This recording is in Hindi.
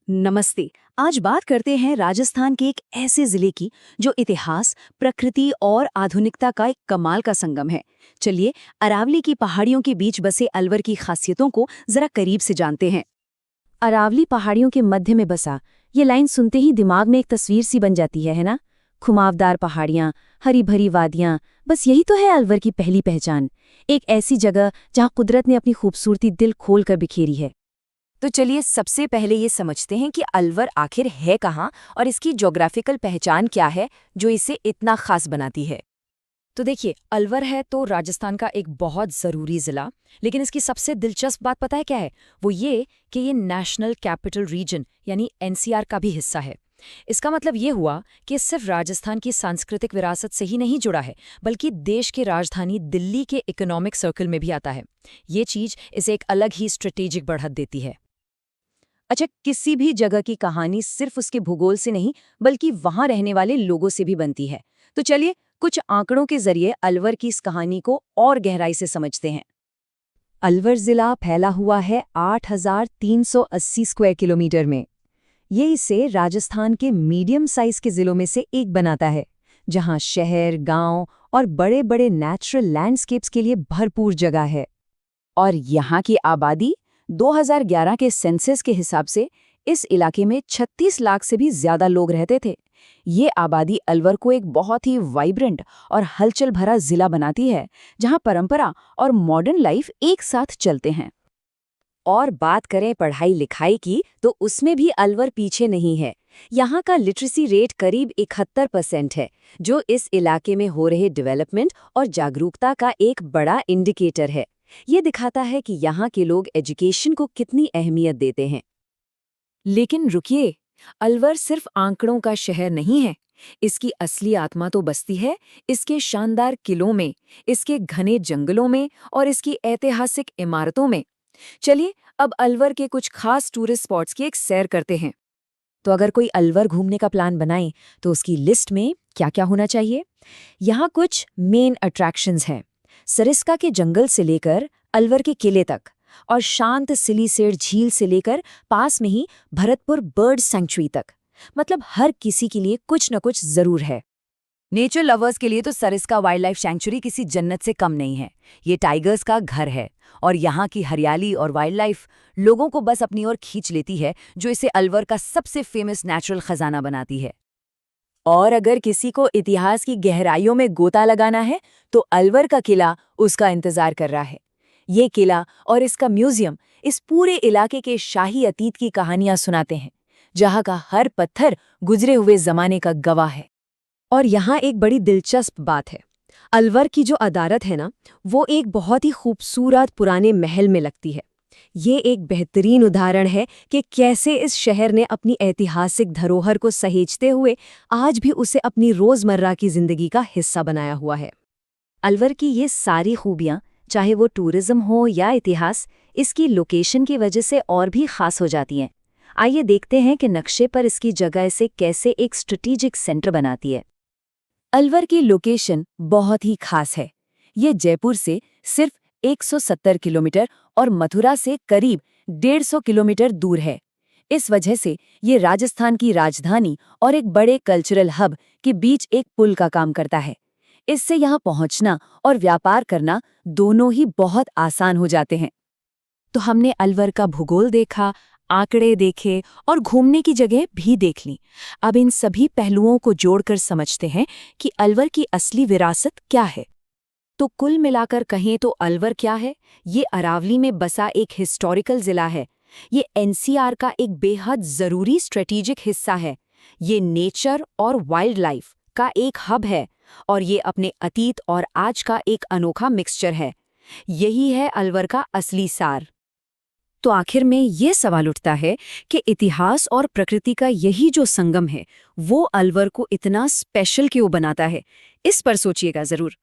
नमस्ते। आज बात करते हैं राजस्थान के एक ऐसे जिले की जो इतिहास, प्रकृति और आधुनिकता का एक कमाल का संगम है। चलिए, अरावली की पहाड़ियों के बीच बसे अलवर की खासियतों को जरा करीब से जानते हैं। अरावली पहाड़ियों के मध्य में बसा, ये लाइन सुनते ही दिमाग में एक तस्वीर सी बन जाती है ना? घुमावदार पहाड़ियाँ, हरी भरी वादियाँ, बस यही तो है अलवर की पहली पहचान। एक ऐसी जगह जहाँ कुदरत ने अपनी खूबसूरती दिल खोल कर बिखेरी है। तो चलिए सबसे पहले ये समझते हैं कि अलवर आखिर है कहाँ और इसकी ज्योग्राफिकल पहचान क्या है जो इसे इतना खास बनाती है। तो देखिए, अलवर है तो राजस्थान का एक बहुत ज़रूरी ज़िला, लेकिन इसकी सबसे दिलचस्प बात पता है क्या है? वो ये कि ये नेशनल कैपिटल रीजन यानी एनसीआर का भी हिस्सा है। इसका मतलब ये हुआ कि सिर्फ राजस्थान की सांस्कृतिक विरासत से ही नहीं जुड़ा है, बल्कि देश की राजधानी दिल्ली के इकोनॉमिक सर्कल में भी आता है। ये चीज़ इसे एक अलग ही स्ट्रेटेजिक बढ़त देती है। अच्छा, किसी भी जगह की कहानी सिर्फ उसके भूगोल से नहीं, बल्कि वहां रहने वाले लोगों से भी बनती है। तो चलिए, कुछ आंकड़ों के जरिए अलवर की इस कहानी को और गहराई से समझते हैं। अलवर जिला फैला हुआ है 8,380 स्क्वायर किलोमीटर में। ये इसे राजस्थान के मीडियम साइज के जिलों में से एक बनाता है, जहां शहर, गांव और बड़े बड़े नेचुरल लैंडस्केप्स के लिए भरपूर जगह है। और यहाँ की आबादी 2011 के सेंसस के हिसाब से इस इलाके में 36 लाख से भी ज्यादा लोग रहते थे। ये आबादी अलवर को एक बहुत ही वाइब्रेंट और हलचल भरा जिला बनाती है, जहाँ परंपरा और मॉडर्न लाइफ एक साथ चलते हैं। और बात करें पढ़ाई लिखाई की, तो उसमें भी अलवर पीछे नहीं है। यहाँ का लिटरेसी रेट करीब 71% है, जो इस इलाके में हो रहे डेवलपमेंट और जागरूकता का एक बड़ा इंडिकेटर है। ये दिखाता है कि यहाँ के लोग एजुकेशन को कितनी अहमियत देते हैं। लेकिन रुकिए, अलवर सिर्फ आंकड़ों का शहर नहीं है। इसकी असली आत्मा तो बसती है इसके शानदार किलों में, इसके घने जंगलों में और इसकी ऐतिहासिक इमारतों में। चलिए, अब अलवर के कुछ खास टूरिस्ट स्पॉट्स की एक सैर करते हैं। तो अगर कोई अलवर घूमने का प्लान बनाए, तो उसकी लिस्ट में क्या क्या होना चाहिए? यहाँ कुछ मेन अट्रैक्शंस हैं। सरिस्का के जंगल से लेकर अलवर के किले तक, और शांत सिलीसेर झील से लेकर पास में ही भरतपुर बर्ड सैंक्चुरी तक। मतलब हर किसी के लिए कुछ न कुछ जरूर है। नेचर लवर्स के लिए तो सरिस्का वाइल्ड लाइफ सैंक्चुरी किसी जन्नत से कम नहीं है। ये टाइगर्स का घर है और यहाँ की हरियाली और वाइल्ड लाइफ लोगों को बस अपनी ओर खींच लेती है, जो इसे अलवर का सबसे फेमस नेचुरल खजाना बनाती है। और अगर किसी को इतिहास की गहराइयों में गोता लगाना है, तो अलवर का किला उसका इंतजार कर रहा है। ये किला और इसका म्यूजियम इस पूरे इलाके के शाही अतीत की कहानियां सुनाते हैं, जहाँ का हर पत्थर गुजरे हुए जमाने का गवाह है। और यहाँ एक बड़ी दिलचस्प बात है। अलवर की जो अदालत है ना, वो एक बहुत ही खूबसूरत पुराने महल में लगती है। ये एक बेहतरीन उदाहरण है कि कैसे इस शहर ने अपनी ऐतिहासिक धरोहर को सहेजते हुए आज भी उसे अपनी रोजमर्रा की जिंदगी का हिस्सा बनाया हुआ है। अलवर की ये सारी खूबियां, चाहे वो टूरिज्म हो या इतिहास, इसकी लोकेशन की वजह से और भी खास हो जाती हैं। आइए देखते हैं कि नक्शे पर इसकी जगह इसे कैसे एक स्ट्रेटेजिक सेंटर बनाती है। अलवर की लोकेशन बहुत ही खास है। ये जयपुर से सिर्फ 170 किलोमीटर और मथुरा से करीब 150 किलोमीटर दूर है। इस वजह से ये राजस्थान की राजधानी और एक बड़े कल्चरल हब के बीच एक पुल का काम करता है। इससे यहाँ पहुँचना और व्यापार करना दोनों ही बहुत आसान हो जाते हैं। तो हमने अलवर का भूगोल देखा, आंकड़े देखे और घूमने की जगह भी देख ली। अब इन सभी पहलुओं को जोड़कर समझते हैं कि अलवर की असली विरासत क्या है। तो कुल मिलाकर कहें तो अलवर क्या है? ये अरावली में बसा एक हिस्टोरिकल जिला है। ये एनसीआर का एक बेहद ज़रूरी स्ट्रेटेजिक हिस्सा है। ये नेचर और वाइल्ड लाइफ का एक हब है और ये अपने अतीत और आज का एक अनोखा मिक्सचर है। यही है अलवर का असली सार। तो आखिर में ये सवाल उठता है कि इतिहास और प्रकृति का यही जो संगम है, वो अलवर को इतना स्पेशल क्यों बनाता है? इस पर सोचिएगा ज़रूर।